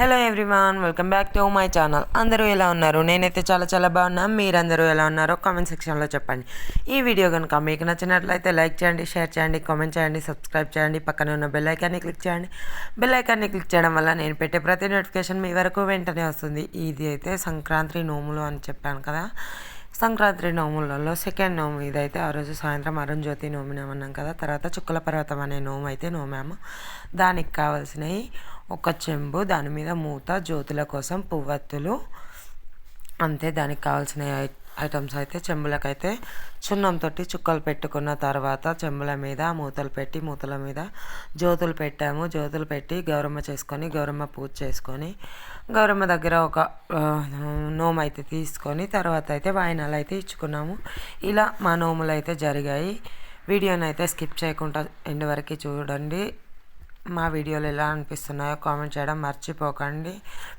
Hello everyone, welcome back to my channel. అందరూ ఎలా ఉన్నారు? నేనైతే చాలా బాగున్నా. మీరందరూ ఎలా ఉన్నారో కామెంట్ సెక్షన్లో చెప్పండి. ఈ వీడియో కనుక మీకు నచ్చినట్లయితే లైక్ చేయండి, షేర్ చేయండి, కామెంట్ చేయండి, సబ్స్క్రైబ్ చేయండి. పక్కన ఉన్న బెల్ ఐకాన్ని క్లిక్ చేయండి. బెల్ ఐకాన్ని క్లిక్ చేయడం వల్ల నేను పెట్టే ప్రతి నోటిఫికేషన్ మీ వరకు వెంటనే వస్తుంది. ఇది అయితే సంక్రాంతి నోములు అని చెప్పాను కదా. సంక్రాంతి నోములలో సెకండ్ నోము ఇదైతే. ఆ రోజు సాయంత్రం అరుణజ్యోతి నోమినామన్నాం కదా. తర్వాత చుక్కల పర్వతం అనే నోము అయితే నోమాము. దానికి కావాల్సినవి ఒక చెంబు, దాని మీద మూత, జ్యోతుల కోసం పువ్వత్తులు, అంతే. దానికి కావాల్సిన ఐటమ్స్ అయితే చెంబులకైతే చున్నంతో చుక్కలు పెట్టుకున్న తర్వాత చెంబుల మీద మూతలు పెట్టి మూతల మీద జ్యోతులు పెట్టాము. జ్యోతులు పెట్టి గౌరమ్మ చేసుకొని గౌరమ్మ పూజ చేసుకొని గౌరమ్మ దగ్గర ఒక నోము అయితే తీసుకొని తర్వాత అయితే వాయినాలు అయితే ఇచ్చుకున్నాము. ఇలా మా నోములు అయితే జరిగాయి. వీడియోని అయితే స్కిప్ చేయకుండా ఎండ్ వరకు చూడండి. మా వీడియోలు ఎలా అనిపిస్తున్నాయో కామెంట్ చేయడం మర్చిపోకండి.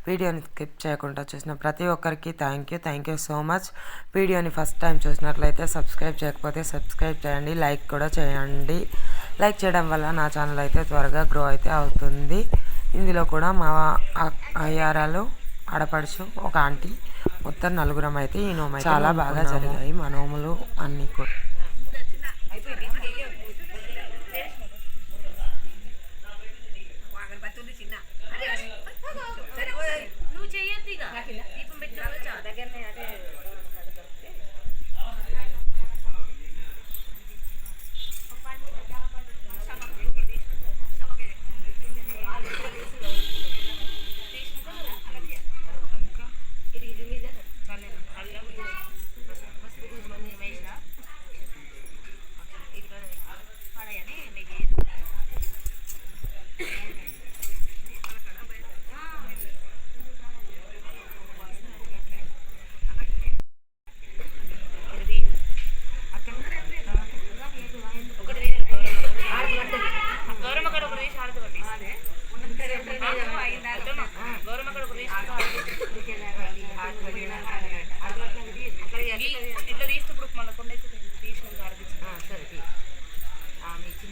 వీడియోని స్కిప్ చేయకుండా చూసిన ప్రతి ఒక్కరికి థ్యాంక్ యూ సో మచ్. వీడియోని ఫస్ట్ టైం చూసినట్లయితే సబ్స్క్రైబ్ చేయకపోతే సబ్స్క్రైబ్ చేయండి, లైక్ కూడా చేయండి. లైక్ చేయడం వల్ల నా ఛానల్ అయితే త్వరగా గ్రో అయితే అవుతుంది. ఇందులో కూడా మా అయ్యారాలు, ఆడపడుచు, ఒక ఆంటీ, మొత్తం నలుగురం అయితే ఈ నోము చాలా బాగా జరిగాయి. మా నోములు అన్నీ కూడా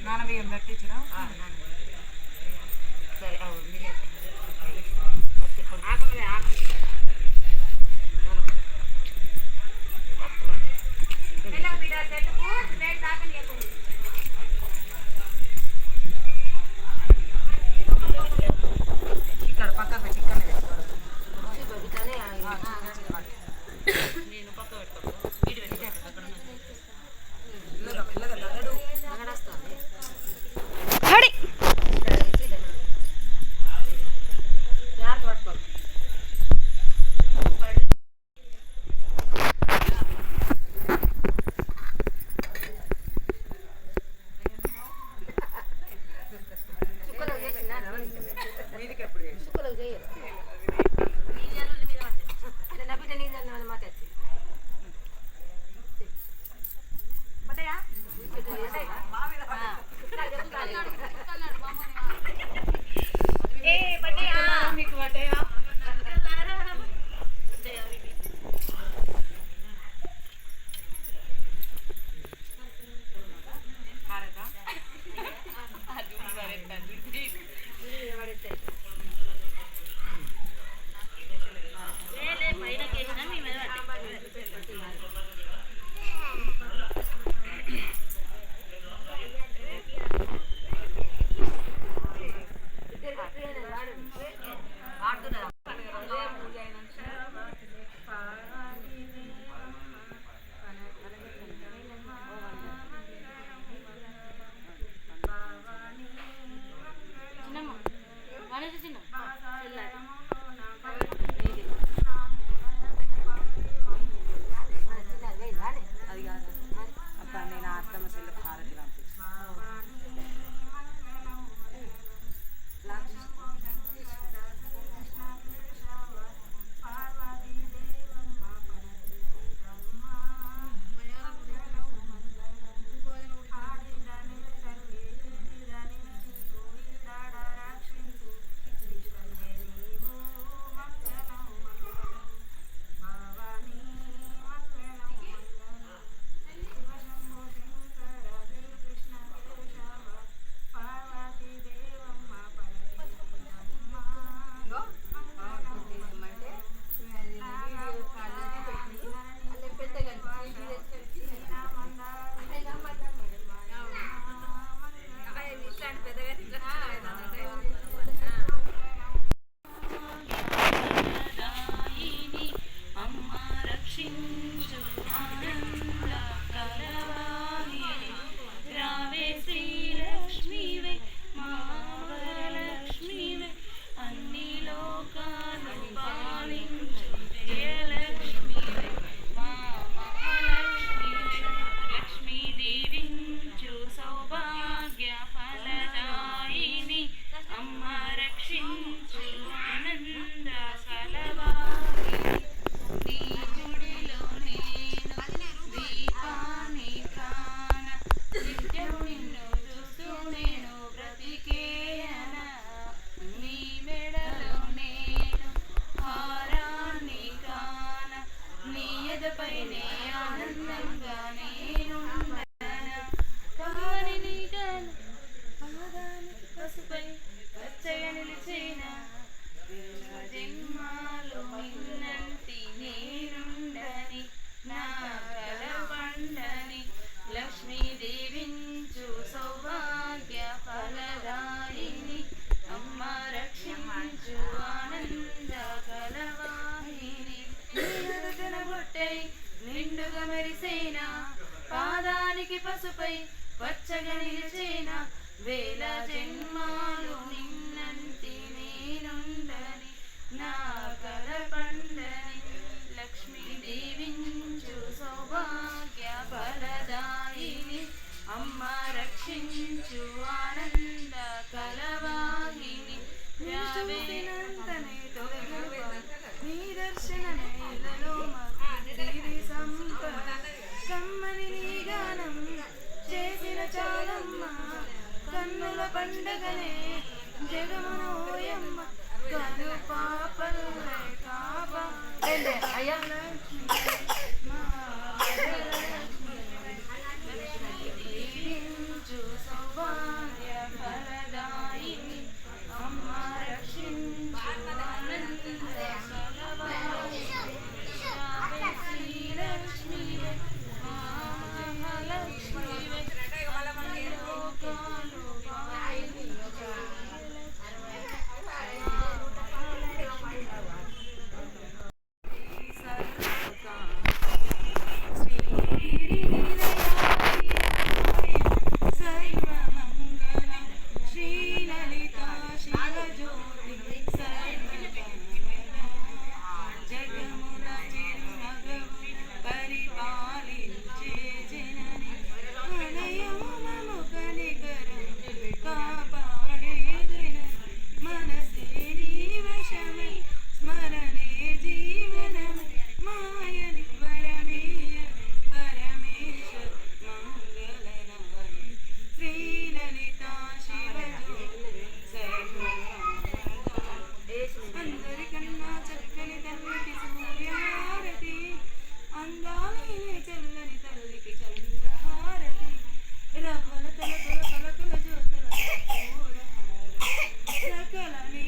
నానబియ్యం పెట్టించిన సరే. ఇక్కడ పక్క పెట్టి ఇక్కడ నేను పక్క పెట్టుకో. మెరిసేనా పాదానికి పసుపై పచ్చగా నిలిచేనా వేల జన్మాలు నిన్నంటి నేనుండని నా కల పండని లక్ష్మీ దీవించు సౌభాగ్య ఫలదాయిని అమ్మ రక్షించు ఆనంద కలవాహిని వ్యావేనంతనే తొలగ నీ దర్శన నేలలో సిరి సంపద కమ్మని నీ గానం చేసిన చాలమ్మ కన్నుల పండగనే జగమనోయమ్మ కను పాపల్లే కాపా అయ్యా దీవించు సౌభాగ్య ఫలదాయిని అమ్మ రక్షించు ఆనంద శ్రీలక్ష్మీ మహాలక్ష్మీ లోకాలు అందరికన్నా చక్కని తల్లికి సూర్యహారతి అందాలే చల్లని తల్లికి చంద్రహారతి రవ్వల తలకుల పలకుల జ్యోతుల సకల నీ